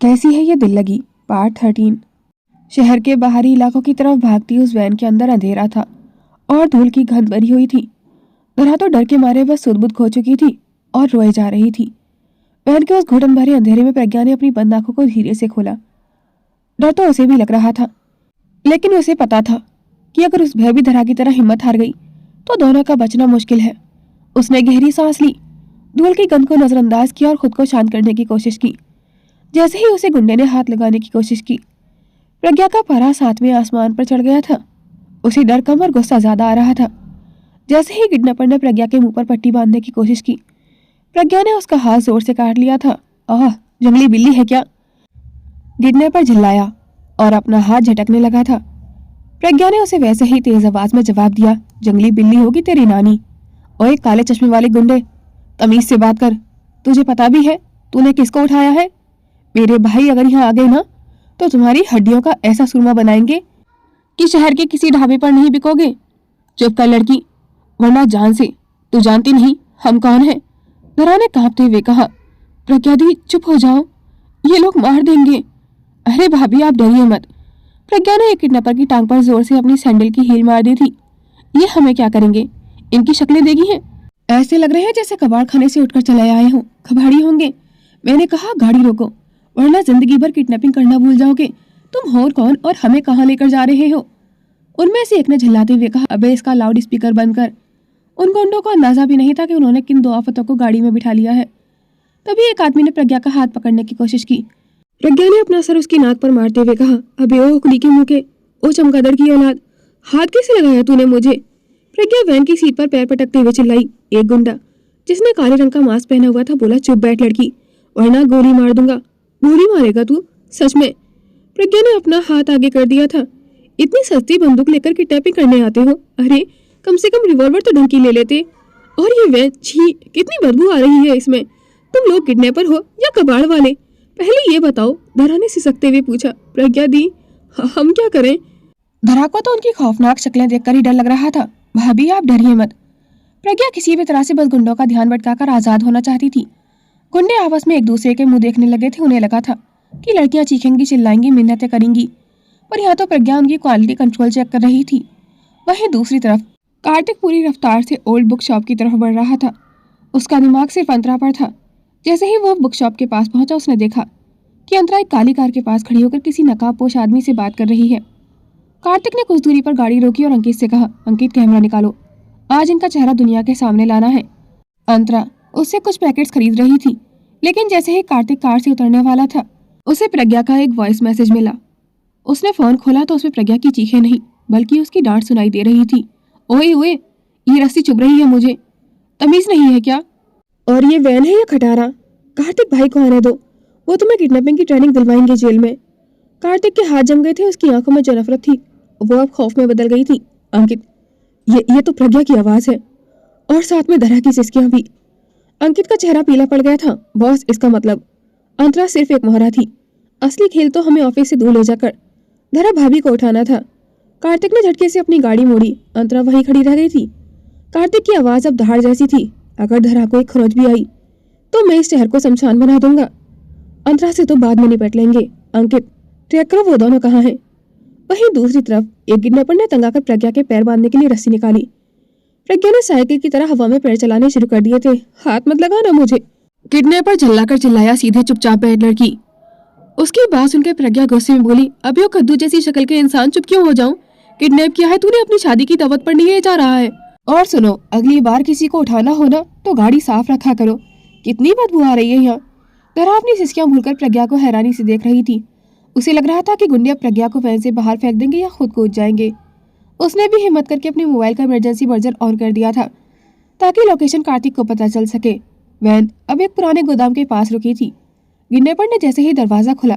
कैसी है ये दिल लगी पार्ट 13। शहर के बाहरी इलाकों की तरफ भागती उस वैन के अंदर अंधेरा था और धूल की गंध भरी हुई थी। दरा तो डर के मारे बस सुध-बुध खो चुकी थी और रोए जा रही थी। वैन के उस घुटन भरे अंधेरे में प्रज्ञा ने अपनी बंद आंखों को धीरे से खोला। डर तो उसे भी लग रहा था, लेकिन उसे पता था कि अगर उस भय भी धरा की तरह हिम्मत हार गई तो दोनों का बचना मुश्किल है। उसने गहरी सांस ली, धूल की गंध को नजरअंदाज किया और खुद को शांत करने की कोशिश की। जैसे ही उसे गुंडे ने हाथ लगाने की कोशिश की, प्रज्ञा का पारा 7वें आसमान पर चढ़ गया था। उसे डर कम और गुस्सा ज्यादा आ रहा था। जैसे ही किडनैपर ने प्रज्ञा के मुंह पर पट्टी बांधने की कोशिश की, प्रज्ञा ने उसका हाथ जोर से काट लिया था। आह, जंगली बिल्ली है क्या? किडनैपर झल्लाया और अपना हाथ झटकने लगा था। प्रज्ञा ने उसे वैसे ही तेज आवाज में जवाब दिया, जंगली बिल्ली होगी तेरी नानी। ओए काले चश्मे वाले गुंडे, तमीज से बात कर। तुझे पता भी है तूने किसको उठाया है? मेरे भाई अगर यहाँ आ गए ना तो तुम्हारी हड्डियों का ऐसा सुरमा बनाएंगे कि शहर के किसी ढाबे पर नहीं बिकोगे। चुप कर लड़की, वरना जान से। तू जानती नहीं हम कौन हैं? दरा ने कांपते हुए कहा। प्रज्ञा दी चुप हो जाओ, ये लोग मार देंगे। अरे भाभी आप डरिए मत। प्रज्ञा ने एक किडनैपर की टांग पर जोर से अपनी सैंडल की हील मार दी थी। ये हमें क्या करेंगे? इनकी शक्लें देखी हैं, ऐसे लग रहे हैं जैसे कबाड़ खाने से उठकर चले आए हों। कबाड़ी होंगे। मैंने कहा गाड़ी रोको, वरना जिंदगी भर किडनैपिंग करना भूल जाओगे। तुम हो कौन और हमें कहाँ लेकर जा रहे हो? उनमें से एक ने झल्लाते हुए कहा, अबे इसका लाउड स्पीकर बंद कर। उन गुंडों को अंदाजा भी नहीं था कि उन्होंने किन दो आफतों को गाड़ी में बिठा लिया है। तभी एक आदमी ने प्रज्ञा का हाथ पकड़ने की कोशिश की। प्रज्ञा ने अपना सर उसकी नाक पर मारते हुए कहा, अबे ओ कुली के मुंह के, ओ चमगादड़ की औलाद, हाथ कैसे लगाया तूने मुझे? प्रज्ञा वैन की सीट पर पैर पटकते हुए चिल्लाई। एक गुंडा जिसने काले रंग का मास्क पहना हुआ था बोला, चुप बैठ लड़की, वरना गोली मार दूंगा। गोली मारेगा तू? सच में? प्रज्ञा ने अपना हाथ आगे कर दिया था। इतनी सस्ती बंदूक लेकर किडनैपिंग करने आते हो? अरे कम से कम रिवॉल्वर तो ढंग की ले लेते। और ये वैन, छी कितनी बदबू आ रही है इसमें। तुम लोग किडनैपर हो या कबाड़ वाले? पहले ये बताओ, धरा ने सिसकते हुए पूछा। प्रज्ञा दी हम क्या करें? धरा को तो उनकी खौफनाक शक्लें देखकर ही डर लग रहा था। भाभी आप डरिए मत। प्रज्ञा किसी भी तरह से बस गुंडों का ध्यान भटकाकर आजाद होना चाहती थी। गुंडे आपस में एक दूसरे के मुंह देखने लगे थे। उन्हें लगा था कि लड़कियां चीखेंगी, चिल्लाएंगी, मिन्नतें करेंगी, पर यहाँ तो प्रज्ञा उनकी क्वालिटी कंट्रोल चेक कर रही थी। वहीं दूसरी तरफ कार्तिक पूरी रफ्तार से ओल्ड बुक शॉप की तरफ बढ़ रहा था। उसका दिमाग सिर्फ अंतरा पर था। जैसे ही वो बुक शॉप के पास पहुंचा, उसने देखा कि अंतरा एक काली कार के पास खड़ी होकर किसी नकाबपोश आदमी से बात कर रही है। कार्तिक ने कुछ दूरी पर गाड़ी रोकी और अंकित से कहा, अंकित कैमरा निकालो, आज इनका चेहरा दुनिया के सामने लाना है। अंतरा उससे कुछ पैकेट्स खरीद रही थी, लेकिन जैसे ही कार्तिक कार से उतरने वाला था, उसे प्रज्ञा का एक वॉइस मैसेज मिला। उसने फोन खोला तो उसमें प्रज्ञा की चीखें नहीं बल्कि उसकी डांट सुनाई दे रही थी। ओए ओए, ये रस्सी चुभ रही है मुझे, तमीज नहीं है क्या? और ये वैन है या खटारा? कार्तिक भाई को आने दो, वो तुम्हें किडनैपिंग की ट्रेनिंग दिलवाएंगे जेल में। कार्तिक के हाथ जम गए थे। उसकी आंखों में जो नफरत थी वो अब खौफ में बदल गई थी। अंकित, ये तो प्रज्ञा की आवाज है, और साथ में धरा की सिसकियां भी। अंकित का चेहरा पीला पड़ गया था। बॉस, इसका मतलब अंतरा सिर्फ एक मोहरा थी। असली खेल तो हमें ऑफिस से दूर ले जाकर धरा भाभी को उठाना था। कार्तिक ने झटके से अपनी गाड़ी मोड़ी। अंतरा वहीं खड़ी रह गई थी। कार्तिक की आवाज अब दहाड़ जैसी थी। अगर धरा को एक खरोच भी आई तो मैं इस शहर को शमशान बना दूंगा। अंतरा से तो बाद में निपट लेंगे। अंकित, ट्रैक करो वो दोनों कहाँ हैं। वहीं दूसरी तरफ एक किडनैपर ने तंग आकर प्रज्ञा के पैर बांधने के लिए रस्सी निकाली। प्रज्ञा ने साइकिल की तरह हवा में पैर चलाने शुरू कर दिए थे। हाथ मत लगाना मुझे, किडनैपर झल्लाकर चिल्लाया। सीधे चुपचाप बैठ लड़की। उसकी बात सुनकर प्रज्ञा गुस्से में बोली, अब यो कद्दू जैसी शक्ल के इंसान चुप क्यों हो जाऊं? किडनैप किया है तूने, अपनी शादी की दावत पर नहीं ले जा रहा है। और सुनो, अगली बार किसी को उठाना हो ना तो गाड़ी साफ रखा करो। कितनी बदबू आ रही है यहाँ। दरा अपनी सिसकियां भूलकर प्रज्ञा को हैरानी से देख रही थी। उसे लग रहा था कि गुंडे अब प्रज्ञा को वैन से बाहर फेंक देंगे या खुद कूद जाएंगे। उसने भी हिम्मत करके अपने मोबाइल का इमरजेंसी वर्जन ऑन कर दिया था ताकि लोकेशन कार्तिक को पता चल सके। वैन अब एक पुराने गोदाम के पास रुकी थी। किडनैपर ने जैसे ही दरवाजा खुला,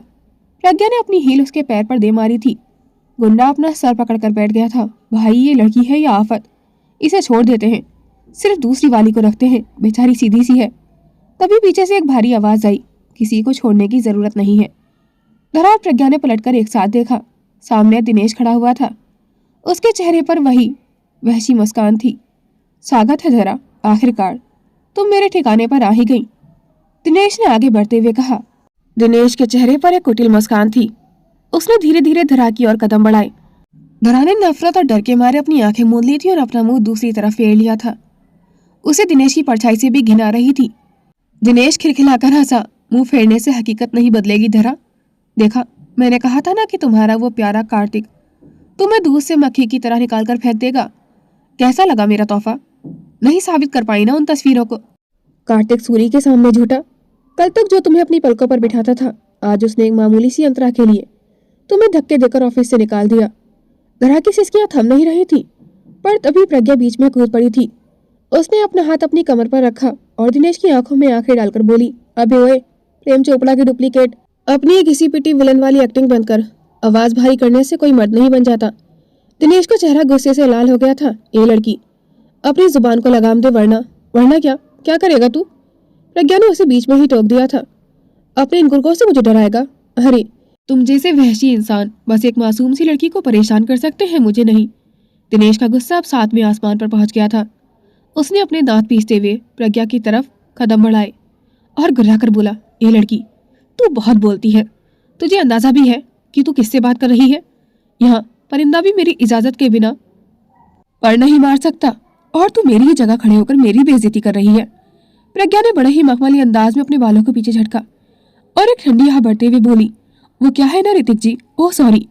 प्रज्ञा ने अपनी हील उसके पैर पर दे मारी थी। गुंडा अपना सर पकड़कर बैठ गया था। भाई, ये लड़की है या आफत? इसे छोड़ देते हैं, सिर्फ दूसरी वाली को रखते हैं, बेचारी सीधी सी है। तभी पीछे से एक भारी आवाज आई, किसी को छोड़ने की जरूरत नहीं है। धरा और प्रज्ञा ने पलटकर एक साथ देखा। सामने दिनेश खड़ा हुआ था। उसके चेहरे पर वही वहशी मुस्कान थी। स्वागत है धरा, आखिरकार तुम मेरे ठिकाने पर आ ही गई। दिनेश ने आगे बढ़ते हुए कहा। दिनेश के चेहरे पर एक कुटिल मुस्कान थी। उसने धीरे धीरे धरा की ओर कदम बढ़ाए। धरा ने नफरत और डर के मारे अपनी आंखें मूंद ली थी और अपना मुंह दूसरी तरफ फेर लिया था। उसे दिनेश की परछाई से भी घिन आ रही थी। दिनेश खिलखिलाकर हंसा। मुंह फेरने से हकीकत नहीं बदलेगी धरा। देखा, मैंने कहा था ना कि तुम्हारा वो प्यारा कार्तिक तुम्हें दूध से मक्खी की तरह निकाल कर फेंक देगा। कैसा लगा मेरा तोहफा? नहीं साबित कर पाई ना उन तस्वीरों को। कार्तिक सूरी के सामने झूठा। कल तक जो तुम्हें अपनी पलकों पर बिठाता था, आज उसने एक मामूली सी अंतरा के लिए तुम्हें धक्के देकर ऑफिस से निकाल दिया। धरा की सिसकियां थम नहीं रही थी, पर तभी प्रज्ञा बीच में कूद पड़ी थी। उसने अपना हाथ अपनी कमर पर रखा और दिनेश की आंखों में आंखें डालकर बोली, अबे ओए, प्रेम चोपड़ा की डुप्लीकेट, अपनी घिसी पिटी विलन वाली एक्टिंग बंद कर। आवाज भारी करने से कोई मर्द नहीं बन जाता। दिनेश का चेहरा गुस्से से लाल हो गया था। ए लड़की, अपनी जुबान को लगाम दे, वरना वरना क्या क्या करेगा तू? प्रज्ञा ने उसे बीच में ही टोक दिया था। अपने इन गुर्गों से मुझे डराएगा? अरे, तुम जैसे वहशी इंसान बस एक मासूम सी लड़की को परेशान कर सकते हैं, मुझे नहीं। दिनेश का गुस्सा अब 7वें आसमान पर पहुंच गया था। उसने अपने दांत पीसते हुए प्रज्ञा की तरफ कदम बढ़ाए और गुर्रा कर बोला, ए लड़की, तू बहुत बोलती है। तुझे अंदाजा भी है कि तू किससे बात कर रही है? यहाँ परिंदा भी मेरी इजाजत के बिना पर नहीं मार सकता, और तू मेरी ही जगह खड़े होकर मेरी बेइज्जती कर रही है। प्रज्ञा ने बड़े ही मखमली अंदाज में अपने बालों को पीछे झटका और एक ठंडी हवा बढ़ते हुए बोली, वो क्या है ना ऋतिक जी, ओह सॉरी,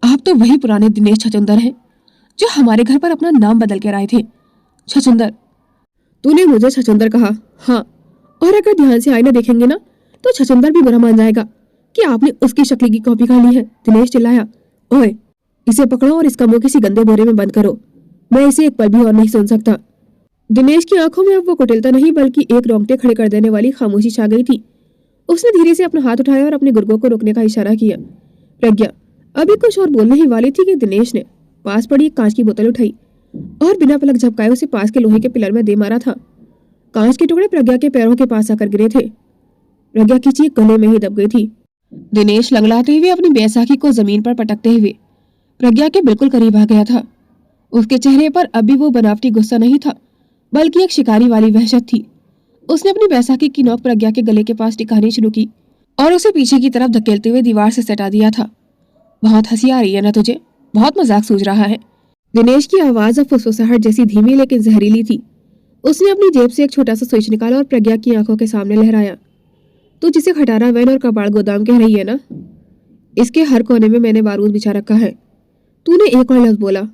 आप तो वही पुराने दिनेश छचुंदर हैं जो हमारे घर पर अपना नाम बदल कर आए थे। छचुंदर? तूने मुझे छचुंदर कहा? हाँ, और अगर ध्यान से आईना देखेंगे ना तो छचुंदर भी बुरा मान जाएगा कि आपने उसकी शक्ल की कॉपी कर ली है। दिनेश चिल्लाया, ओए, इसे पकड़ो और इसका मुंह किसी गंदे बोरे में बंद करो। मैं इसे एक पल भी और नहीं सुन सकता। दिनेश की आंखों में अब वो कुटिलता नहीं बल्कि एक रोंगटे खड़े कर देने वाली खामोशी छा गई थी। उसने धीरे से अपना हाथ उठाया और अपने गुर्गों को रोकने का इशारा किया। प्रज्ञा अभी कुछ और बोलने ही वाली थी कि दिनेश ने पास पड़ी एक कांच की बोतल उठाई और बिना पलक झपकाए उसे पास के लोहे के पिलर में दे मारा था। कांच के टुकड़े प्रज्ञा के पैरों के पास आकर गिरे थे। प्रज्ञा की चीख गले में ही दब गई थी। दिनेश लंगड़ाते हुए अपनी बैसाखी को जमीन पर पटकते हुए प्रज्ञा के बिल्कुल करीब आ गया था। उसके चेहरे पर अभी वो बनावटी गुस्सा नहीं था बल्कि एक शिकारी वाली वहशत थी। उसने अपनी बैसाखी की नोक प्रज्ञा के गले के पास टिकानी शुरू की और उसे पीछे की तरफ धकेलते हुए दीवार से सटा दिया था। बहुत हंसी आ रही है ना तुझे? बहुत मजाक सूझ रहा है? दिनेश की आवाज अब फुसफुसाहट जैसी धीमी लेकिन जहरीली थी। उसने अपनी जेब से एक छोटा सा स्विच निकाला और प्रज्ञा की आंखों के सामने लहराया। तू जिसे खटारा वैन और कबाड़ गोदाम कह रही है ना, इसके हर कोने में मैंने बारूद बिछा रखा है। तूने एक और लफ्ज बोला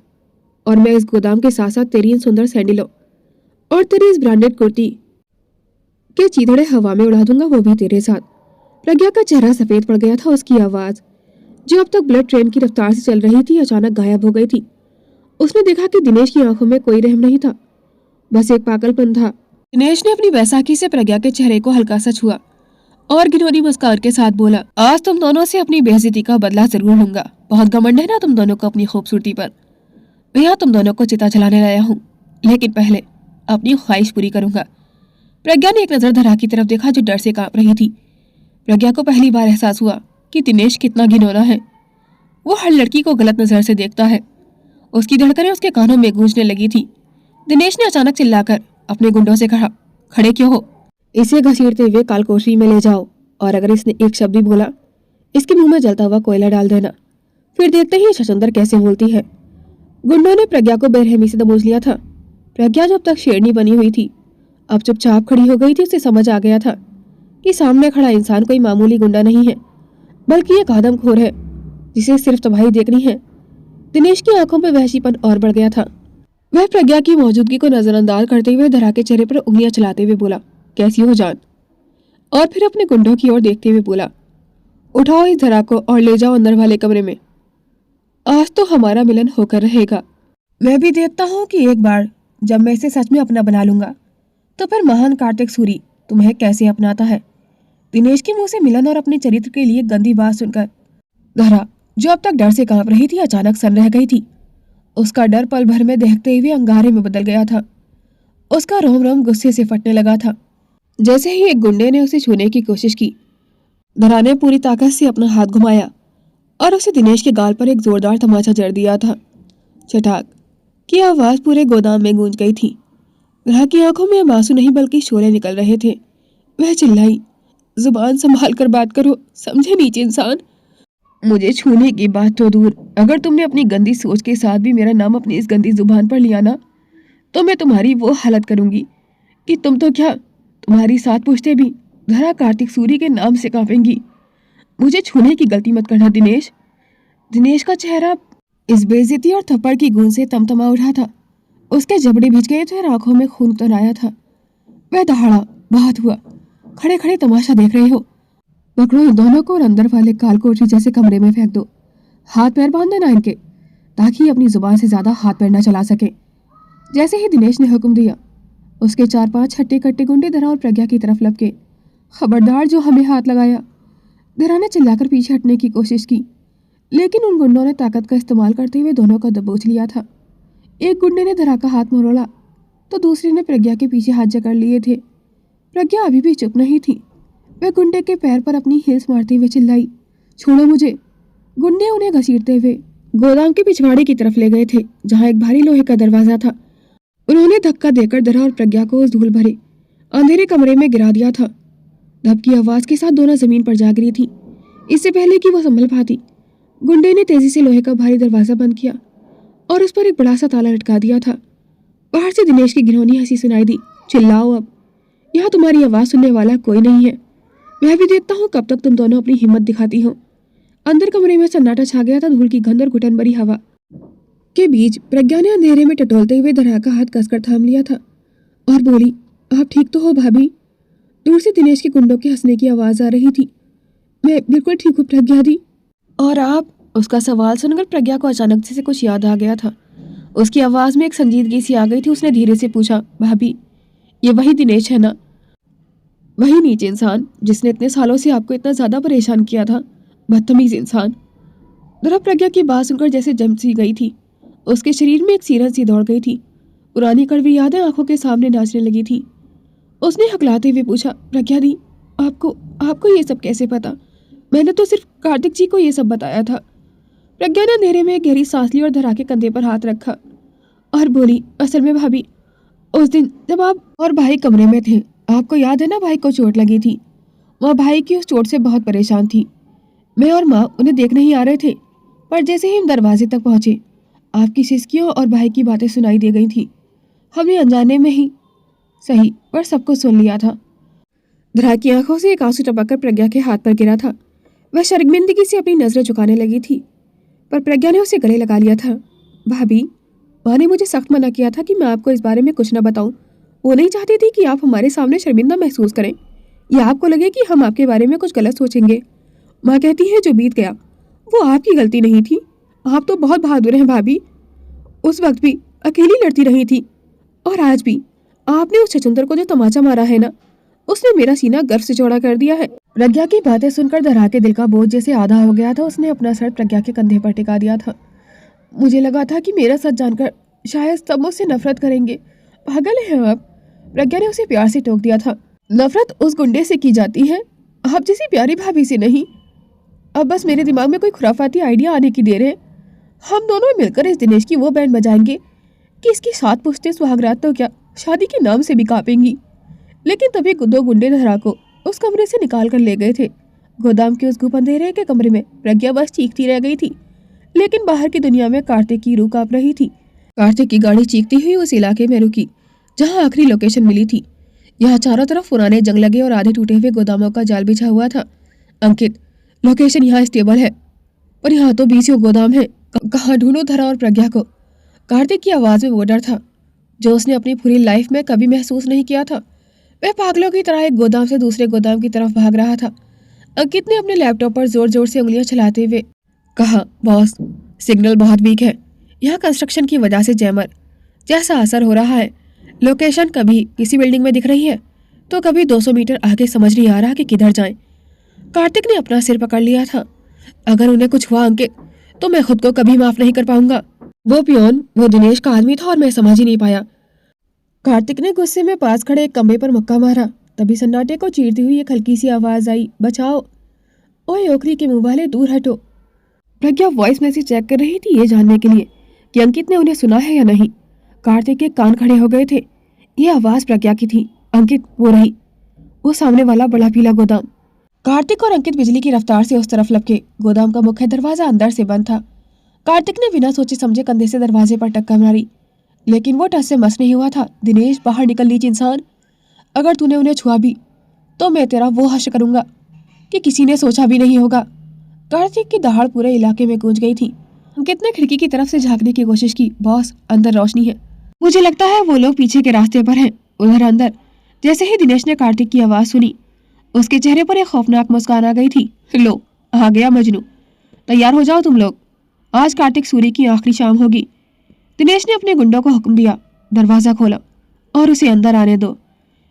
और मैं इस गोदाम के साथ साथ तेरी इन सुंदर सैंडलों और तेरी इस ब्रांडेड कुर्ती के चीथड़े हवा में उड़ा दूंगा, वो भी तेरे साथ। प्रज्ञा का चेहरा सफेद पड़ गया था। उसकी आवाज, जो अब तक बुलेट ट्रेन की रफ्तार से चल रही थी, अचानक गायब हो गई थी। उसने देखा कि दिनेश की आंखों में कोई रहम नहीं था, बस एक पागलपन था। दिनेश ने अपनी बैसाखी से प्रज्ञा के चेहरे को हल्का सा छुआ और घिनौनी मुस्कान के साथ बोला, आज तुम दोनों से अपनी बेइज्जती का बदला जरूर लूंगा। बहुत घमंड है ना तुम दोनों को अपनी खूबसूरती पर। मैं यहाँ तुम दोनों को चिता जलाने लाया हूँ, लेकिन पहले अपनी ख्वाहिश पूरी करूंगा। प्रज्ञा ने एक नजर धरा की तरफ देखा जो डर से कांप रही थी। प्रज्ञा को पहली बार एहसास हुआ कि दिनेश कितना घिनौना है। वो हर लड़की को गलत नजर से देखता है। उसकी धड़कनें उसके कानों में गूंजने लगी थी। दिनेश ने अचानक चिल्लाकर अपने गुंडों से कहा, खड़े क्यों हो? इसे घसीटते हुए कालकोठरी में ले जाओ और अगर इसने एक शब्द भी बोला, इसके मुंह में जलता हुआ कोयला डाल देना। फिर देखते ही छचुंदर कैसे बोलती है। गुंडों ने प्रज्ञा को बेरहमी से दबोच लिया था। प्रज्ञा जब तक शेरनी बनी हुई थी, अब चुपचाप खड़ी हो गई थी। उसे समझ आ गया था कि सामने खड़ा इंसान कोई मामूली गुंडा नहीं है, बल्कि एक आदमखोर है जिसे सिर्फ तबाही देखनी है। दिनेश की आंखों में वहशीपन और बढ़ गया था। वह प्रज्ञा की मौजूदगी को नजरअंदाज करते हुए धरा के चेहरे पर उंगलियां चलाते हुए बोला, कैसी हो जान? और फिर अपने गुंडों की ओर देखते हुए बोला, उठाओ इस धरा को और ले जाओ अंदर वाले कमरे में। आज तो हमारा मिलन होकर रहेगा। मैं भी देखता हूँ कि एक बार जब मैं इसे सच में अपना बना लूंगा तो फिर महान कार्तिक सूरी तुम्हें कैसे अपनाता है। दिनेश के मुंह से मिलन और अपने चरित्र के लिए गंदी बात सुनकर धरा, जो अब तक डर से कांप रही थी, अचानक सन रह गई थी। उसका डर पल भर में दहकते हुए अंगारे में बदल गया था। उसका रोम रोम गुस्से से फटने लगा था। जैसे ही एक गुंडे ने उसे छूने की कोशिश की, धरा ने पूरी ताकत से अपना हाथ घुमाया और उसे दिनेश के गाल पर एक जोरदार तमाचा जड़ दिया था। चटाक की आवाज पूरे गोदाम में गूंज गई थी। धरा की आंखों में आंसू नहीं बल्कि शोले निकल रहे थे। वह चिल्लाई, जुबान संभाल कर बात करो, समझे नीचे इंसान। मुझे छूने की बात तो दूर, अगर तुमने अपनी गंदी सोच के साथ भी मेरा नाम अपनी इस गंदी जुबान पर लिया ना, तो मैं तुम्हारी वो हालत करूंगी कि तुम तो क्या, तुम्हारी साथ पुश्ते भी धरा कार्तिक सूर्य के नाम से कांपेंगी। मुझे छूने की गलती मत करना दिनेश। दिनेश का चेहरा इस बेइज्जती और थप्पड़ की गूंज से तमतमा उठा था। उसके जबड़े भिज गए थे और आंखों में खून उतर आया था। वह दहाड़ा, बहुत हुआ, खड़े खड़े तमाशा देख रहे हो? पकड़ो इन दोनों को और अंदर वाले काल कोठरी जैसे कमरे में फेंक दो। हाथ पैर बांध देना इनके, ताकि अपनी जुबान से ज्यादा हाथ पैर न चला सके। जैसे ही दिनेश ने हुक्म दिया, उसके 4-5 हट्टे कट्टे गुंडे धरा और प्रज्ञा की तरफ लपके। खबरदार जो हमें हाथ लगाया। धरा ने चिल्लाकर पीछे हटने की कोशिश की, लेकिन उन गुंडों ने ताकत का इस्तेमाल करते हुए दोनों का दबोच लिया था। एक गुंडे ने धरा का हाथ मरोड़ा, तो दूसरे ने प्रज्ञा के पीछे हाथ जकड़ लिए थे। प्रज्ञा अभी भी चुप नहीं थी। वह गुंडे के पैर पर अपनी हील्स मारते हुए चिल्लाई, छोड़ो मुझे। गुंडे उन्हें घसीटते हुए गोदाम के पिछवाड़े की तरफ ले गए थे, जहां एक भारी लोहे का दरवाजा था। उन्होंने धक्का देकर धरा और प्रज्ञा को उस धूल भरे अंधेरे कमरे में गिरा दिया था। धप की आवाज के साथ दोनों जमीन पर जा गिरी थी। इससे पहले कि वो संभल पाती, गुंडे ने तेजी से लोहे का भारी दरवाजा बंद किया और उस पर एक बड़ा सा ताला लटका दिया था। बाहर से दिनेश की घिनौनी हंसी सुनाई दी, चिल्लाओ अब, यहाँ तुम्हारी आवाज सुनने वाला कोई नहीं है। मैं भी देखता हूँ कब तक तुम दोनों अपनी हिम्मत दिखाती हो। अंदर कमरे में सन्नाटा छा गया था। धूल की गंध और घुटन भरी हवा के बीच प्रज्ञा ने अंधेरे में टटोलते हुए धरा का हाथ कसकर थाम लिया था और बोली, आप ठीक तो हो भाभी? दूर से दिनेश के गुंडों के हंसने की आवाज आ रही थी। मैं बिल्कुल ठीक हूँ प्रज्ञा दी। और आप? उसका सवाल सुनकर प्रज्ञा को अचानक से कुछ याद आ गया था। उसकी आवाज में एक संजीदगी सी आ गई थी। उसने धीरे से पूछा, भाभी ये वही दिनेश है ना? वही नीच इंसान जिसने इतने सालों से आपको इतना ज्यादा परेशान किया था, बदतमीज इंसान। धरा प्रज्ञा की बात सुनकर जैसे जम सी गई थी। उसके शरीर में एक सिरन सी दौड़ गई थी। पुरानी कड़वी यादें आंखों के सामने नाचने लगी थी। उसने हकलाते हुए पूछा, प्रज्ञा दी आपको आपको ये सब कैसे पता? मैंने तो सिर्फ कार्तिक जी को ये सब बताया था। प्रज्ञा ने अंधेरे में एक गहरी सांस ली और धरा के कंधे पर हाथ रखा और बोली, असल में भाभी, उस दिन जब आप और भाई कमरे में थे, आपको याद है ना, भाई को चोट लगी थी। वह भाई की उस चोट से बहुत परेशान थी। मैं और माँ उन्हें देखने ही आ रहे थे, पर जैसे ही हम दरवाजे तक पहुंचे, आपकी सिसकियों और भाई की बातें सुनाई दे गई थी। हमने अनजाने में ही सही पर सबको सुन लिया था। धरा की आंखों से एक आंसू टपककर प्रज्ञा के हाथ पर गिरा था। वह शर्मिंदगी से अपनी नजरें झुकाने लगी थी, पर प्रज्ञा ने उसे गले लगा लिया था। भाभी, माँ ने मुझे सख्त मना किया था कि मैं आपको इस बारे में कुछ न बताऊं। वो नहीं चाहती थी कि आप हमारे सामने शर्मिंदा महसूस करें या आपको लगे कि हम आपके बारे में कुछ गलत सोचेंगे। माँ कहती है जो बीत गया वो आपकी गलती नहीं थी। आप तो बहुत बहादुर हैं भाभी। उस वक्त भी अकेली लड़ती रही थी, और आज भी आपने उस छछूंदर को जो तमाचा मारा है ना, उसने मेरा सीना गर्व से चौड़ा कर दिया है। प्रज्ञा की बातें सुनकर धरा के दिल का बोझ जैसे आधा हो गया था। उसने अपना सर प्रज्ञा के कंधे पर टिका दिया था। मुझे लगा था कि मेरा सच जानकर शायद सब मुझसे नफरत करेंगे। पागल है आप। प्रज्ञा ने उसे प्यार से टोक दिया था। नफरत उस गुंडे से की जाती है, आप जैसी प्यारी भाभी से नहीं। अब बस मेरे दिमाग में कोई खुराफाती आइडिया आने की देर है। हम दोनों मिलकर इस दिनेश की वो बैंड बजाएंगे कि इसकी 7 पुश्तें सुहागरात तो क्या, शादी के नाम से भी कांपेंगी। लेकिन तभी 2 गुंडे धरा को उस कमरे से निकाल कर ले गए थे। गोदाम के उस गुप अंधेरे के कमरे में प्रज्ञा बस चीखती रह गई थी, लेकिन बाहर की दुनिया में कार्तिक की रूह कांप रही थी। कार्तिक की गाड़ी चीखती हुई उस इलाके में रुकी जहां आखिरी लोकेशन मिली थी। यहाँ चारों तरफ पुराने जंग लगे और आधे टूटे हुए गोदामों का जाल बिछा हुआ था। अंकित, लोकेशन यहाँ स्टेबल है, पर यहाँ तो 20 गोदाम है। कहाँ ढूंढूं धरा और प्रज्ञा को? कार्तिक की आवाज में वो डर था जो उसने अपनी पूरी लाइफ में कभी महसूस नहीं किया था। वह पागलों की तरह एक गोदाम से दूसरे गोदाम की तरफ भाग रहा था। अंकित ने अपने लैपटॉप पर जोर जोर से उंगलियां चलाते हुए कहा, बॉस, सिग्नल बहुत वीक है। यहाँ कंस्ट्रक्शन की वजह से जैमर जैसा असर हो रहा है। लोकेशन कभी किसी बिल्डिंग में दिख रही है तो कभी 200 मीटर आगे। समझ नहीं आ रहा कि किधर जाएं। कार्तिक ने अपना सिर पकड़ लिया था। अगर उन्हें कुछ हुआ अंकित, तो मैं खुद को कभी माफ नहीं कर पाऊंगा। वो पियोन वो दिनेश का आदमी था और मैं समझ ही नहीं पाया। कार्तिक ने गुस्से में पास खड़े एक खंबे पर मुक्का मारा। तभी सन्नाटे को चीरती हुई एक हल्की सी आवाज आई, बचाओ। ओए ओखरी के मुंह वाले, दूर हटो। प्रज्ञा वॉइस मैसेज चेक कर रही थी ये जानने के लिए कि अंकित ने उन्हें सुना है या नहीं। कार्तिक के कान खड़े हो गए थे। ये आवाज प्रज्ञा की थी। अंकित, वो रही, वो सामने वाला बड़ा पीला गोदाम। कार्तिक और अंकित बिजली की रफ्तार से उस तरफ लपके। गोदाम का मुख्य दरवाजा अंदर से बंद था। कार्तिक ने बिना सोचे समझे कंधे से दरवाजे पर टक्कर मारी, लेकिन वो टस से मस नहीं हुआ था। दिनेश, बाहर निकल नीच इंसान, अगर तूने उन्हें छुआ भी तो मैं तेरा वो हश्र करूंगा कि किसी ने सोचा भी नहीं होगा। कार्तिक की दहाड़ पूरे इलाके में गूंज गई थी। अंकित ने खिड़की की तरफ से झांकने की कोशिश की। बॉस, अंदर रोशनी है, मुझे लगता है वो लोग पीछे के रास्ते पर हैं, उधर अंदर। जैसे ही दिनेश ने कार्तिक की आवाज सुनी, उसके चेहरे पर एक खौफनाक मुस्कान आ गई थी। लो, आ गया मजनू, तैयार हो जाओ तुम लोग, आज कार्तिक सूर्य की आखिरी शाम होगी। दिनेश ने अपने गुंडों को हुक्म दिया, दरवाजा खोला और उसे अंदर आने दो।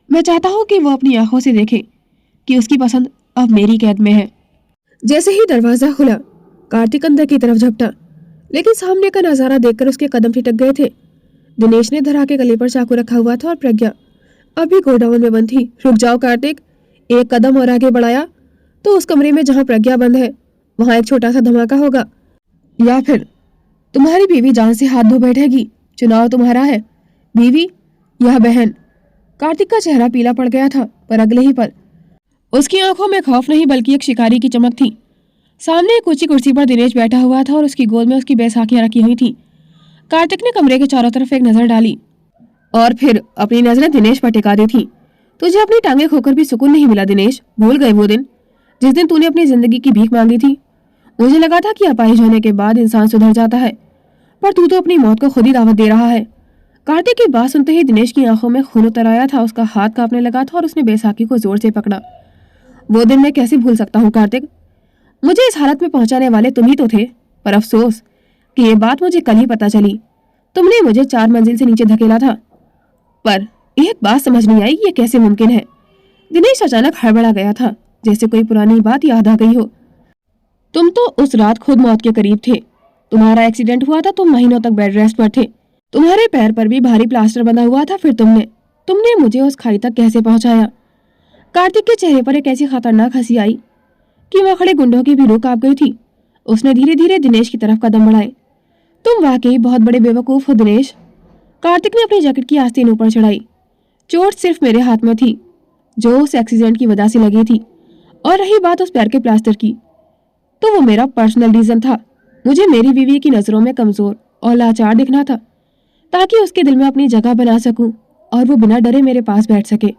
मैं चाहता हूँ कि वो अपनी आंखों से देखे कि उसकी पसंद अब मेरी कैद में है। जैसे ही दरवाजा खुला, कार्तिक अंदर की तरफ झपटा, लेकिन सामने का नजारा देखकर उसके कदम ठिठक गए थे। दिनेश ने धरा के गले पर चाकू रखा हुआ था और प्रज्ञा अभी गोडाउन में बंद थी। रुक जाओ कार्तिक, एक कदम और आगे बढ़ाया तो उस कमरे में जहां प्रज्ञा बंद है वहां एक छोटा सा धमाका होगा, या फिर तुम्हारी बीवी जान से हाथ धो बैठेगी। चुनाव तुम्हारा है, बीवी या बहन। कार्तिक का चेहरा पीला पड़ गया था, पर अगले ही पल उसकी आंखों में खौफ नहीं बल्कि एक शिकारी की चमक थी। सामने एक ऊंची कुर्सी पर दिनेश बैठा हुआ था और उसकी गोद में उसकी बैसाखियां रखी हुई थी। कार्तिक ने कमरे के चारों तरफ एक नजर डाली और फिर अपनी नजरें दिनेश पर टिका दी थी। तुझे अपनी टांगे खोकर भी सुकून नहीं मिला दिनेश, भूल गए वो दिन जिस दिन तूने अपनी जिंदगी की भीख मांगी थी। मुझे लगा था कि अपाहिज होने के बाद इंसान सुधर जाता है, पर तू तो अपनी मौत को खुद ही दावत दे रहा है। कार्तिक की बात सुनते ही दिनेश की आंखों में खून उतर आया था। उसका हाथ कांपने लगा था और उसने बैसाखी को जोर से पकड़ा। वो दिन मैं कैसे भूल सकता हूँ कार्तिक, मुझे इस हालत में पहुंचाने वाले तुम ही तो थे। पर अफसोस कि ये बात मुझे कल ही पता चली। तुमने मुझे 4 मंजिल से नीचे धकेला था, पर एक बात समझ नहीं आई, ये कैसे मुमकिन है। दिनेश अचानक हड़बड़ा गया था, जैसे कोई पुरानी बात याद आ गई हो। तुम तो उस रात खुद मौत के करीब थे। तुम्हारा एक्सीडेंट हुआ था, तुम महीनों तक बेड रेस्ट पर थे, तुम्हारे पैर पर भी भारी प्लास्टर बंधा हुआ था। फिर तुमने मुझे उस खाई तक कैसे पहुंचाया। कार्तिक के चेहरे पर एक ऐसी खतरनाक हंसी आई कि वहां खड़े गुंडों की भी रूह कांप गई थी। उसने धीरे धीरे दिनेश की तरफ कदम बढ़ाए। तुम वाकई बहुत बड़े बेवकूफ हो दिनेश। कार्तिक ने अपनी जैकेट की आस्तीन ऊपर चढ़ाई। चोट सिर्फ मेरे हाथ में थी, जो उस एक्सीडेंट की वजह से लगी थी, और रही बात उस पैर के प्लास्टर की, तो वो मेरा पर्सनल रीजन था। मुझे मेरी बीवी की नजरों में कमजोर और लाचार दिखना था, ताकि उसके दिल में अपनी जगह बना सकूं और वो बिना डरे मेरे पास बैठ सके।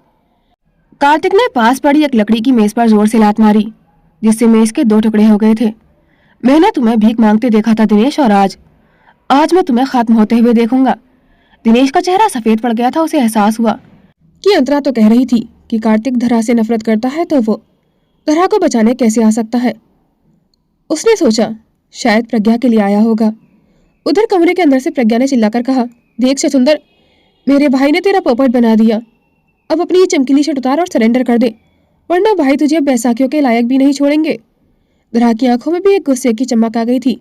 कार्तिक ने पास पड़ी एक लकड़ी की मेज पर जोर से लात मारी, जिससे मेज के 2 टुकड़े हो गए थे। मैंने तुम्हें भीख मांगते देखा था दिनेश, और आज मैं तुम्हें खत्म होते हुए देखूंगा। दिनेश का चेहरा सफेद पड़ गया था। उसे एहसास हुआ कि अंतरा तो कह रही थी कि कार्तिक धरा से नफरत करता है, तो वो धरा को बचाने कैसे आ सकता है। उसने सोचा शायद प्रज्ञा के लिए आया होगा। उधर कमरे के अंदर से प्रज्ञा ने चिल्लाकर कहा, देख शचुंदर, मेरे भाई ने तेरा पोपट बना दिया। अब अपनी ये चमकीली शर्ट उतार और सरेंडर कर दे, वरना भाई तुझे अब बैसाखियों के लायक भी नहीं छोड़ेंगे। धरा की आंखों में भी एक गुस्से की चमक आ गई थी।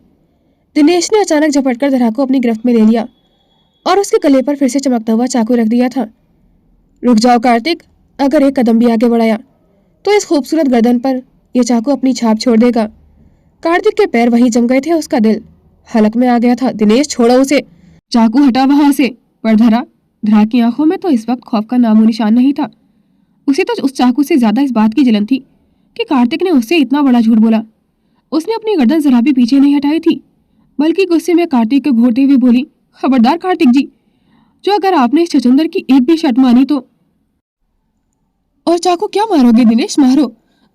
दिनेश ने अचानक झपटकर धरा को अपनी गिरफ्त में ले लिया और उसके गले पर फिर से चमकता हुआ चाकू रख दिया था। रुक जाओ कार्तिक, अगर एक कदम भी आगे बढ़ाया तो इस खूबसूरत गर्दन पर यह चाकू अपनी छाप छोड़ देगा। कार्तिक के पैर वहीं जम गए थे, उसका दिल हलक में आ गया था। दिनेश, छोड़ो उसे, चाकू हटा वहां से। पर धरा की आंखों में तो इस वक्त खौफ का नामो निशान नहीं था। उसे तो उस चाकू से ज्यादा इस बात की जलन थी कि कार्तिक ने उससे इतना बड़ा झूठ बोला। उसने अपनी गर्दन जरा भी पीछे नहीं हटाई थी, बल्कि गुस्से में कार्तिक को घूरते हुए बोली, खबरदार कार्तिक जी, जो अगर आपने इस छछुंदर की एक भी शर्त मानी तो। और चाकू क्या मारोगे दिनेश, मारो,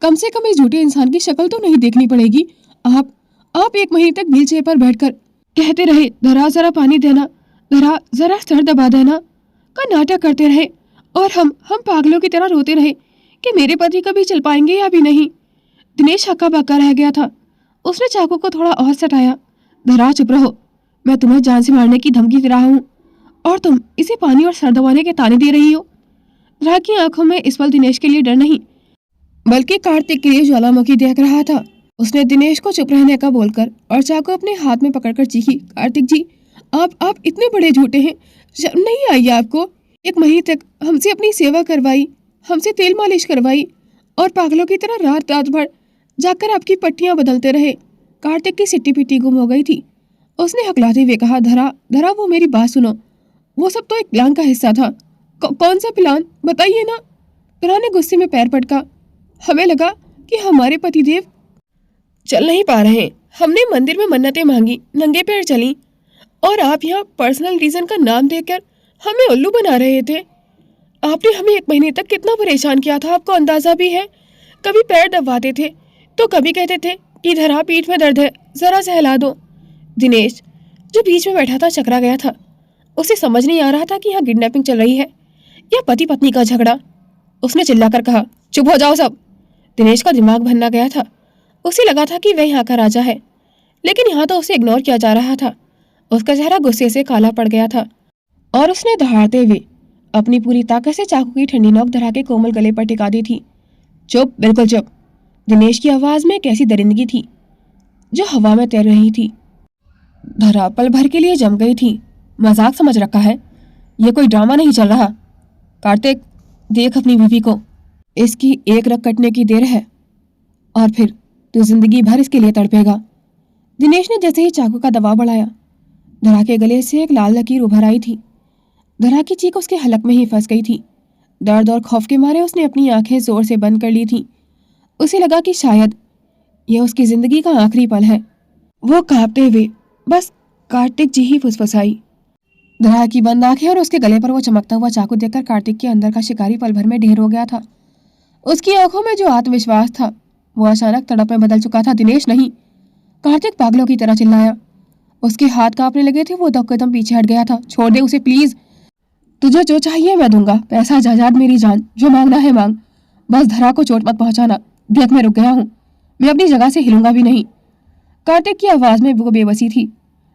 कम से कम इस झूठे इंसान की शक्ल तो नहीं देखनी पड़ेगी। आप 1 महीने तक व्हील चेयर पर बैठकर कहते रहे, धरा जरा पानी देना, धरा जरा सर दबा देना का नाटक करते रहे, और हम पागलों की तरह रोते रहे कि मेरे पति कभी चल पाएंगे या भी नहीं। दिनेश हक्का बक्का रह गया था। उसने चाकू को थोड़ा और सटाया। धरा, चुप रहो, मैं तुम्हें जान से मारने की धमकी दे रहा हूँ और तुम इसे पानी और सर दबाने के ताने दे रही हो। धरा की आंखों में इस पल दिनेश के लिए डर नहीं, बल्कि कार्तिक के लिए ज्वालामुखी देख रहा था। उसने दिनेश को चुप रहने का बोलकर और चाकू अपने हाथ में पकड़कर चीखी, कार्तिक जी, आप इतने बड़े झूठे हैं, शर्म नहीं आई आपको? 1 महीने तक हमसे अपनी सेवा करवाई, हमसे तेल मालिश करवाई, और पागलों की तरह रात रात भर जाकर आपकी पट्टियां बदलते रहे। कार्तिक की सिट्टी पिट्टी गुम हो गई थी। उसने हकलाते हुए कहा, धरा वो मेरी बात सुनो, वो सब तो एक प्लान का हिस्सा था। कौन सा प्लान, बताइए ना। धरा ने गुस्से में पैर पटका। हमें लगा कि हमारे पतिदेव चल नहीं पा रहे। हमने मंदिर में मन्नतें मांगी, नंगे पैर चली, और आप यहाँ पर्सनल रीजन का नाम देकर हमें उल्लू बना रहे थे। आपने हमें 1 महीने तक कितना परेशान किया था, आपको अंदाजा भी है। कभी पैर दबाते थे तो कभी कहते थे कि धरा पीठ में दर्द है, जरा सहला दो। दिनेश जो बीच में बैठा था चकरा गया था। उसे समझ नहीं आ रहा था कि यहाँ किडनैपिंग चल रही है या पति पत्नी का झगड़ा। उसने चिल्लाकर कहा, चुप हो जाओ सब। दिनेश का दिमाग भन्ना गया था। उसे लगा था कि वह यहाँ का राजा है, लेकिन यहाँ तो उसे इग्नोर किया जा रहा था। उसका चेहरा गुस्से से काला पड़ गया था और उसने दहाड़ते हुए अपनी पूरी ताकत से चाकू की ठंडी नोक धरा के कोमल गले पर टिका दी थी। चुप, बिल्कुल चुप। दिनेश की आवाज में एक ऐसी दरिंदगी थी जो हवा में तैर रही थी। धरा पल भर के लिए जम गई थी। मजाक समझ रखा है, ये कोई ड्रामा नहीं चल रहा। कार्तिक, देख अपनी बीवी को, इसकी एक रग कटने की देर है और फिर तू जिंदगी भर इसके लिए तड़पेगा। दिनेश ने जैसे ही चाकू का दबाव बढ़ाया, धरा के गले से एक लाल लकीर उभर आई थी। धरा की चीख उसके हलक में ही फंस गई थी। दर्द और खौफ के मारे उसने अपनी आंखें जोर से बंद कर ली थी। उसे लगा कि शायद यह उसकी जिंदगी का आखिरी पल है। वो कांपते हुए बस कार्तिक जी ही फुसफुसाई। धरा की बंद आंखें और उसके गले पर वो चमकता हुआ चाकू देखकर कार्तिक के अंदर का शिकारी पल भर में ढेर हो गया था। उसकी आंखों में जो आत्मविश्वास था वो अचानक तड़प में बदल चुका था। दिनेश नहीं! कार्तिक पागलों की तरह चिल्लाया। उसके हाथ कांपने लगे थे। वो 2 कदम पीछे हट गया था। छोड़ दे उसे प्लीज। तुझे जो चाहिए मैं दूंगा, पैसा, जायदाद, मेरी जान, जो मांगना है मांग, बस धरा को चोट मत पहुंचाना। देख, मैं रुक गया हूँ, मैं अपनी जगह से हिलूंगा भी नहीं। कार्तिक की आवाज में वो बेबसी थी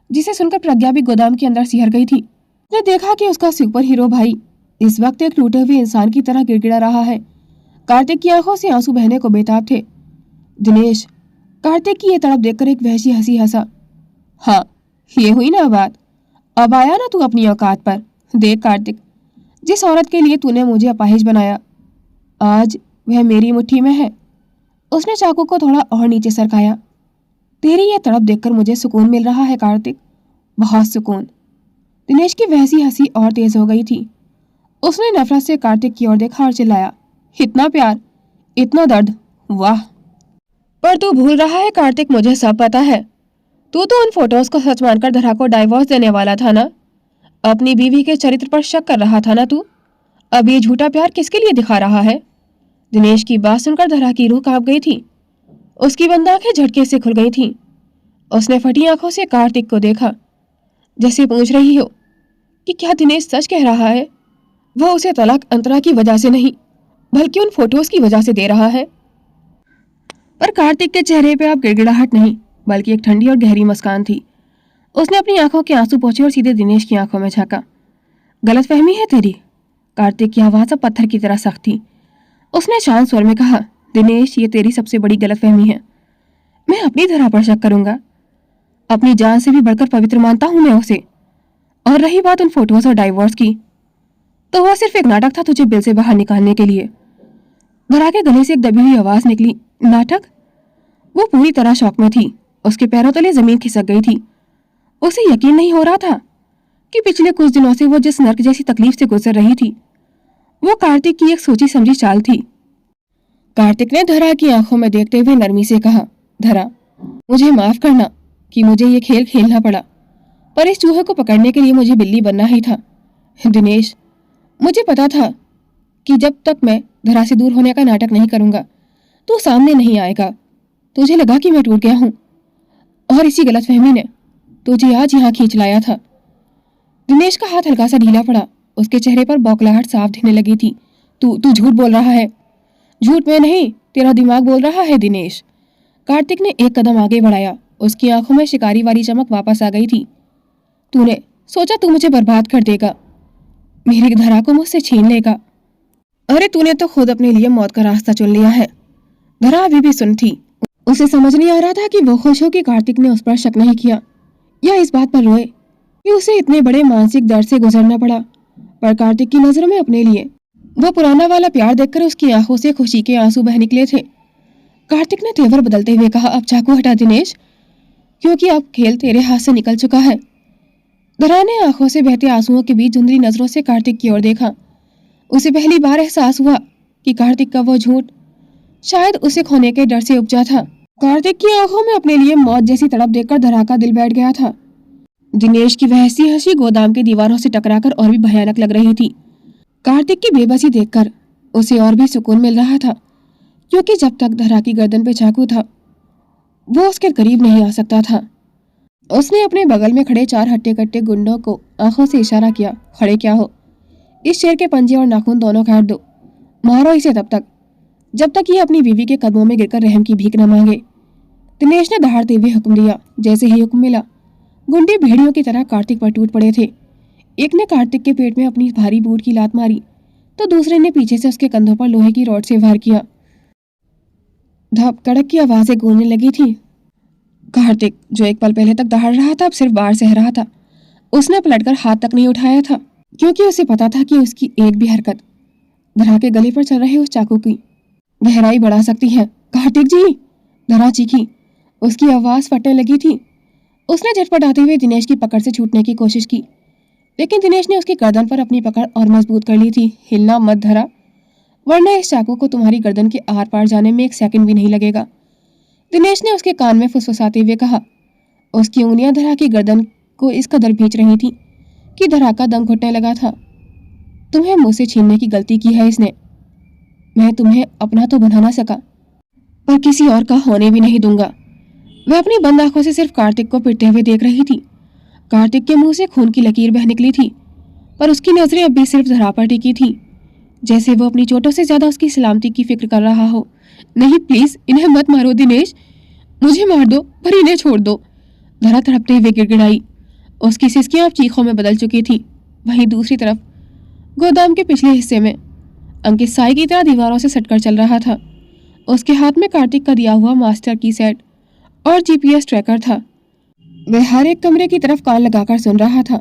जिसे सुनकर प्रज्ञा भी गोदाम के अंदर सिहर गई थी। उसने देखा कि उसका सुपर हीरो भाई इस वक्त एक टूटे हुए इंसान की तरह गिड़गिड़ा रहा है। कार्तिक की आंखों से आंसू बहने को बेताब थे। दिनेश कार्तिक की ये तड़प देखकर एक वहशी हंसी हंसा। हाँ, ये हुई ना बात। अब आया ना तू अपनी औकात पर। देख कार्तिक, जिस औरत के लिए तूने मुझे अपाहिज बनाया, आज वह मेरी मुट्ठी में है। उसने चाकू को थोड़ा और नीचे सरकाया। तेरी ये तड़प देखकर मुझे सुकून मिल रहा है कार्तिक, बहुत सुकून। दिनेश की वैसी हंसी और तेज हो गई थी। उसने नफरत से कार्तिक की ओर देखा और चिल्लाया, इतना प्यार, इतना दर्द, वाह! पर तू भूल रहा है कार्तिक, मुझे सब पता है। तू तो उन फोटोज को सच मानकर धरा को डाइवोर्स देने वाला था ना। अपनी बीवी के चरित्र पर शक कर रहा था ना तू। अब ये झूठा प्यार किसके लिए दिखा रहा है? दिनेश की बात सुनकर धरा की रूह कांप गई थी। उसकी बंद आंखें झटके से खुल गई थीं। उसने फटी आंखों से कार्तिक को देखा, जैसे पूछ रही हो कि क्या दिनेश सच कह रहा है। वो उसे तलाक अंतरा की वजह से नहीं, बल्कि उन फोटोज की वजह से दे रहा है। पर कार्तिक के चेहरे पे अब गिड़गिड़ाहट नहीं, बल्कि एक ठंडी और गहरी मुस्कान थी। उसने अपनी आंखों के आंसू पोंछे और सीधे दिनेश की आंखों में झांका। गलतफहमी है तेरी। कार्तिक की आवाज अब पत्थर की तरह सख्त थी। उसने शांत स्वर में कहा, दिनेश, ये तेरी सबसे बड़ी गलतफहमी है। मैं अपनी धरा पर शक करूंगा? अपनी जान से भी बढ़कर पवित्र मानता हूं मैं उसे। और रही बात उन फोटोज और डाइवोर्स की, तो वह सिर्फ एक नाटक था तुझे बिल से बाहर निकालने के लिए। धरा के गले से एक दबी हुई आवाज निकली, नाटक? वो पूरी तरह शौक में थी। उसके पैरों तले जमीन खिसक गई थी। उसे यकीन नहीं हो रहा था कि पिछले कुछ दिनों से वो जिस नर्क जैसी तकलीफ से गुजर रही थी, वो कार्तिक की एक सोची समझी चाल थी। कार्तिक ने धरा की आंखों में देखते हुए नरमी से कहा, धरा, मुझे माफ करना कि मुझे ये खेल खेलना पड़ा, पर इस चूहे को पकड़ने के लिए मुझे बिल्ली बनना ही था। दिनेश, मुझे पता था कि जब तक मैं धरा से दूर होने का नाटक नहीं करूंगा तो सामने नहीं आएगा। तुझे लगा कि मैं टूट गया हूं और इसी गलतफहमी ने तुझे आज यहाँ खींच लाया था। दिनेश का हाथ हल्का सा ढीला पड़ा। उसके चेहरे पर बौखलाहट साफ दिखने लगी थी। तू झूठ बोल रहा है। झूठ में नहीं, तेरा दिमाग बोल रहा है दिनेश। कार्तिक ने एक कदम आगे बढ़ाया। उसकी आंखों में शिकारी वाली चमक वापस आ गई थी। तूने सोचा तू मुझे बर्बाद कर देगा, मेरी धरा को मुझसे छीन लेगा। अरे तूने तो खुद अपने लिए मौत का रास्ता चुन लिया है। धरा अभी भी सुन थी। उसे समझ नहीं आ रहा था कि वो खुश हो कि कार्तिक ने उस पर शक नहीं किया या इस बात पर रोए कि उसे इतने बड़े मानसिक दर्द से गुजरना पड़ा। पर कार्तिक की नजरों में अपने लिए वो पुराना वाला प्यार देखकर उसकी आंखों से खुशी के आंसू बह निकले थे। कार्तिक ने तेवर बदलते हुए कहा, अब चाकू हटा दिनेश, क्योंकि अब खेल तेरे हाथ से निकल चुका है। धरा ने आंखों से बहते आंसुओं के बीच धुंधली नजरों से कार्तिक की ओर देखा। उसे पहली बार एहसास हुआ कि कार्तिक का वो झूठ शायद उसे खोने के डर से उपजा था। कार्तिक की आंखों में अपने लिए मौत जैसी तड़प देखकर धरा का दिल बैठ गया था। दिनेश की वहसी हंसी गोदाम की दीवारों से टकराकर और भी भयानक लग रही थी। कार्तिक की बेबसी देखकर उसे और भी सुकून मिल रहा था, क्योंकि जब तक धरा की गर्दन पे चाकू था वो उसके करीब नहीं आ सकता था। उसने अपने बगल में खड़े 4 हट्टे कट्टे गुंडों को आंखों से इशारा किया, खड़े क्या हो, इस शेर के पंजे और नाखून दोनों काट दो, मारो इसे तब तक जब तक ये अपनी बीवी के कदमों में गिरकर रहम की भीख न मांगे। दिनेश ने दहाड़ते हुए हुक्म दिया। जैसे ही हुक्म मिला, गुंडे भेड़ियों की तरह कार्तिक पर टूट पड़े थे। एक ने कार्तिक के पेट में अपनी भारी बूट की लात मारी तो दूसरे ने पीछे से उसके कंधों पर लोहे की रॉड से वार किया। धप कड़क की आवाजें गूंजने लगी थी। कार्तिक, जो एक पल पहले तक दहाड़ रहा था, अब सिर्फ बाहर सह रहा था। उसने पलटकर हाथ तक नहीं उठाया था, क्योंकि उसे पता था कि उसकी एक भी हरकत धरा के गले पर चल रहे उस चाकू की गहराई बढ़ा सकती है। कार्तिक जी, धरा चीखी। उसकी आवाज फटने लगी थी। उसने झटपटाते हुए दिनेश की पकड़ से छूटने की कोशिश की, लेकिन दिनेश ने उसकी गर्दन पर अपनी पकड़ और मजबूत कर ली थी। हिलना मत धरा, वरना इस चाकू को तुम्हारी गर्दन के आर पार जाने में 1 सेकंड भी नहीं लगेगा, दिनेश ने उसके कान में फुसफुसाते हुए कहा। उसकी उंगलियां धरा की गर्दन को इस कदर भींच रही थी कि धरा का दम घुटने लगा था। तुम्हें मुझसे छीनने की गलती की है इसने। मैं तुम्हें अपना तो बना ना सका, पर किसी और का होने भी नहीं दूंगा। वह अपनी बंद आंखों से सिर्फ कार्तिक को पिटते हुए देख रही थी। कार्तिक के मुंह से खून की लकीर बह निकली थी, पर उसकी नजरें अब भी सिर्फ धरा पर टिकी थी, जैसे वो अपनी चोटों से ज्यादा उसकी सलामती की फिक्र कर रहा हो। नहीं, प्लीज इन्हें मत मारो दिनेश, मुझे मार दो पर इन्हें छोड़ दो, धरा तड़पते हुए गिड़गिड़ाई। उसकी सिसकियां अब चीखों में बदल चुकी थी। वहीं दूसरी तरफ गोदाम के पिछले हिस्से में अंकित साई की तरह दीवारों से सटकर चल रहा था। उसके हाथ में कार्तिक का दिया हुआ मास्टर की सेट और जीपीएस ट्रैकर था। वह हर एक कमरे की तरफ कान लगाकर सुन रहा था।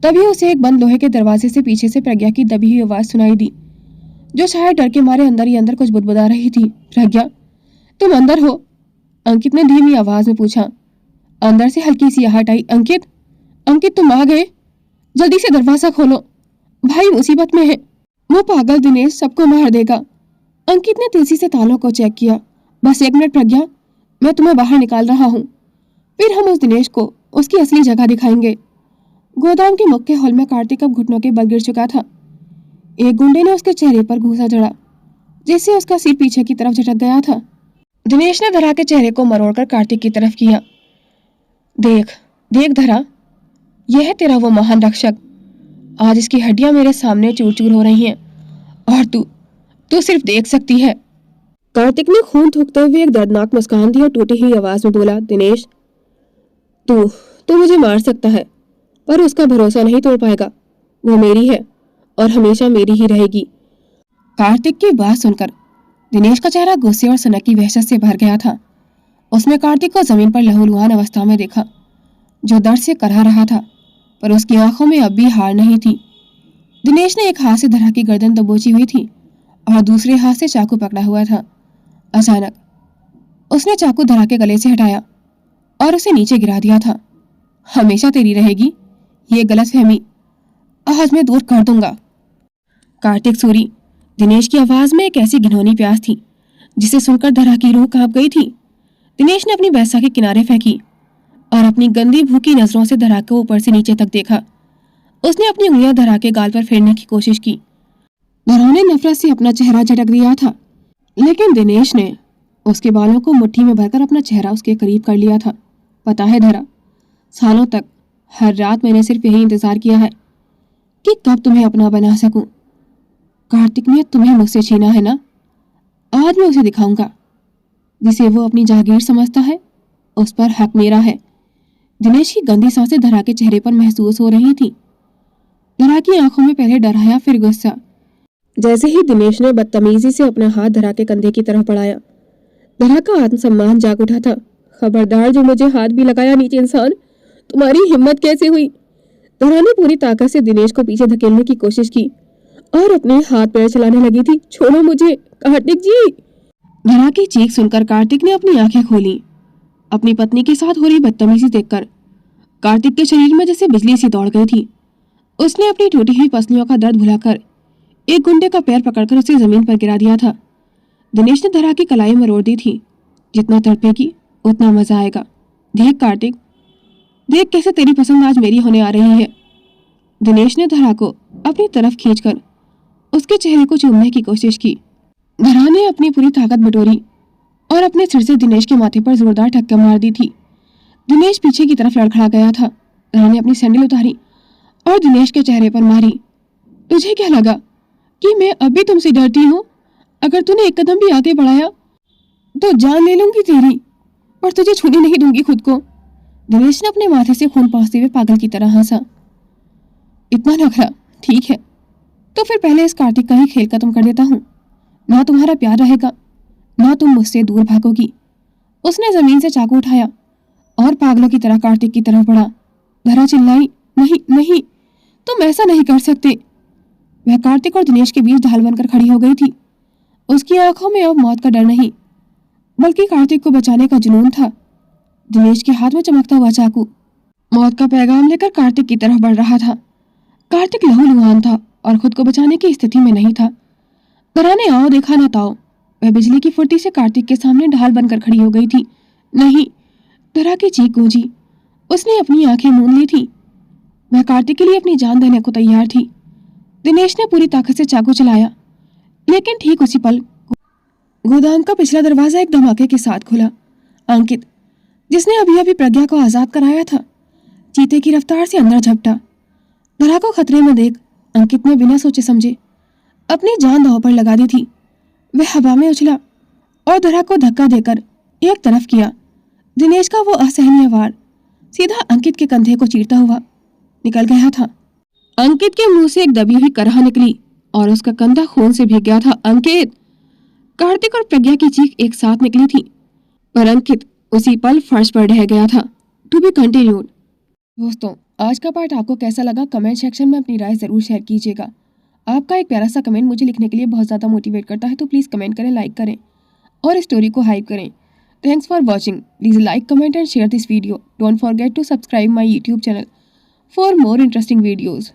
तभी उसे एक बंद लोहे के दरवाजे से पीछे से प्रज्ञा की दबी हुई आवाज सुनाई दी, जो शायद डर के मारे अंदर ही अंदर कुछ बुदबुदा रही थी। प्रज्ञा, तुम अंदर हो? अंकित ने धीमी आवाज में पूछा। अंदर से हल्की सी आहट आई। अंकित, अंकित तुम आ गए? जल्दी से दरवाजा खोलो, भाई मुसीबत में है। वो पागल दिनेश सबको मार देगा। अंकित ने तेजी से तालों को चेक किया। बस 1 मिनट प्रज्ञा, मैं तुम्हें बाहर निकाल रहा हूँ, फिर हम उस दिनेश को उसकी असली जगह दिखाएंगे। गोदाम के मुख्य हॉल में कार्तिक अब घुटनों के बल गिर चुका था। एक गुंडे ने उसके चेहरे पर घूंसा जड़ा, जिससे उसका सिर पीछे की तरफ झटक गया था। दिनेश ने धरा के चेहरे को मरोड़कर कार्तिक की तरफ किया। देख देख धरा, यह है तेरा वो महान रक्षक। आज इसकी हड्डियां मेरे सामने चूर चूर हो रही हैं, और तू सिर्फ देख सकती है। कार्तिक ने खून थूकते हुए एक दर्दनाक मुस्कान दी और टूटी हुई आवाज में बोला, दिनेश, तू मुझे मार सकता है, पर उसका भरोसा नहीं तोड़ पाएगा। वो मेरी है और हमेशा मेरी ही रहेगी। कार्तिक की बात सुनकर दिनेश का चेहरा गुस्से और सनक की वहशत से भर गया था। उसने कार्तिक को जमीन पर लहूलुहान अवस्था में देखा, जो दर्द से करहा रहा था, पर उसकी आंखों में अब भी हार नहीं थी। दिनेश ने एक हाथ से धरा की गर्दन दबोची हुई थी और दूसरे हाथ से चाकू पकड़ा हुआ था। अचानक उसने चाकू धरा के गले से हटाया और उसे नीचे गिरा दिया था। हमेशा तेरी रहेगी ये गलतफहमी, आज मैं दूर कर दूंगा। कार्तिक सूरी, दिनेश की आवाज में एक ऐसी घिनौनी प्यास थी जिसे सुनकर धरा की रूह कांप गई थी। दिनेश ने अपनी बैसा के किनारे फेंकी और अपनी गंदी भूखी नजरों से धरा को ऊपर से नीचे तक देखा। उसने अपनी उंगलियां धरा के गाल पर फेरने की कोशिश की। धरा ने नफरत से अपना चेहरा झटक दिया था, लेकिन दिनेश ने उसके बालों को मुट्ठी में भरकर अपना चेहरा उसके करीब कर लिया था। पता है धरा, सालों तक हर रात मैंने सिर्फ यही इंतजार किया है कि कब तुम्हें अपना बना सकूं। कार्तिक ने तुम्हें मुझसे छीना है ना, आज मैं उसे दिखाऊंगा। जिसे वो अपनी जागीर समझता है, उस पर हक मेरा है। दिनेश की गंदी सांसें धरा के चेहरे पर महसूस हो रही थी। धरा की आंखों में पहले डर आया, फिर गुस्सा। जैसे ही दिनेश ने बदतमीजी से अपना हाथ धरा के कंधे की तरफ बढ़ाया, धरा का आत्मसम्मान जाग उठा था। खबरदार, जो मुझे हाथ भी लगाया नीचे इंसान, तुम्हारी हिम्मत कैसे हुई? धरा ने पूरी ताकत से दिनेश को पीछे धकेलने की कोशिश की और अपने हाथ पैर चलाने लगी थी। छोड़ो मुझे कार्तिक जी! धरा की चीख सुनकर कार्तिक ने अपनी आंखें खोली। अपनी पत्नी के साथ हो रही बदतमीजी देखकर कार्तिक के शरीर में जैसे बिजली सी दौड़ गई थी। उसने अपनी टूटी हुई पसलियों का दर्द भुलाकर एक गुंडे का पैर पकड़कर उसे जमीन पर गिरा दिया था। दिनेश ने धरा की कलाई मरोड़ दी थी। जितना तड़पेगी उतना मजा आएगा। देख कार्तिक, देख कैसे तेरी पसंद आज मेरी होने आ रही है। दिनेश ने धरा को अपनी तरफ खींचकर उसके चेहरे को चूमने की कोशिश की। धरा ने अपनी पूरी ताकत बटोरी और अपने सिर से दिनेश के माथे पर जोरदार धक्का मार दी थी। दिनेश पीछे की तरफ लड़खड़ा गया था। धरा ने अपनी सैंडल उतारी और दिनेश के चेहरे पर मारी। तुझे क्या लगा कि मैं अब भी तुमसे डरती हूँ? अगर तूने एक कदम भी आगे बढ़ाया तो जान ले लूंगी तेरी, पर तुझे छूने नहीं दूंगी खुद को। दिनेश ने अपने माथे से खून पहुंचते हुए पागल की तरह हंसा। इतना नखरा, ठीक है, तो फिर पहले इस कार्तिक का ही खेल खत्म कर देता हूँ। ना तुम्हारा प्यार रहेगा, ना तुम मुझसे दूर भागोगी। उसने जमीन से चाकू उठाया और पागलों की तरह कार्तिक की तरफ बढ़ा। धरा चिल्लाई, नहीं नहीं, तुम ऐसा नहीं कर सकते। वह कार्तिक और दिनेश के बीच ढाल बनकर खड़ी हो गई थी। उसकी आंखों में अब मौत का डर नहीं, बल्कि कार्तिक को बचाने का जुनून था। दिनेश के हाथ में चमकता हुआ चाकू मौत का पैगाम लेकर कार्तिक की तरफ बढ़ रहा था। कार्तिक लहूलुहान था और खुद को बचाने की स्थिति में नहीं था। धरा ने आओ देखा ना ताओ, वह बिजली की फुर्ती से कार्तिक के सामने ढाल बनकर खड़ी हो गई थी। नहीं, धरा की चीख गूंजी। उसने अपनी आंखें मूंद ली थी। वह कार्तिक के लिए अपनी जान देने को तैयार थी। दिनेश ने पूरी ताकत से चाकू चलाया, लेकिन ठीक उसी पल गोदाम का पिछला दरवाजा एक धमाके के साथ खुला। अंकित, जिसने अभी अभी प्रज्ञा को आजाद कराया था, चीते की रफ्तार से अंदर झपटा। धरा को खतरे में देख अंकित ने बिना सोचे समझे अपनी जान दांव पर लगा दी थी। वह हवा में उछला और धरा को धक्का देकर एक तरफ किया। दिनेश का वो असहनीय वार सीधा अंकित के कंधे को चीरता हुआ निकल गया था। अंकित के मुंह से एक दबी हुई करहा निकली और उसका कंधा खून से भीग गया था। अंकित! कार्तिक और प्रज्ञा की चीख एक साथ निकली थी, पर अंकित उसी पल फर्श पर ढह गया था। To be continued. दोस्तों, आज का पार्ट आपको कैसा लगा कमेंट सेक्शन में अपनी राय जरूर शेयर कीजिएगा। आपका एक प्यारा सा कमेंट मुझे लिखने के लिए बहुत ज़्यादा मोटिवेट करता है, तो प्लीज़ कमेंट करें, लाइक करें और स्टोरी को हाइप करें। Thanks for watching. Please like, comment and share this video. Don't forget to subscribe my YouTube channel for more interesting videos.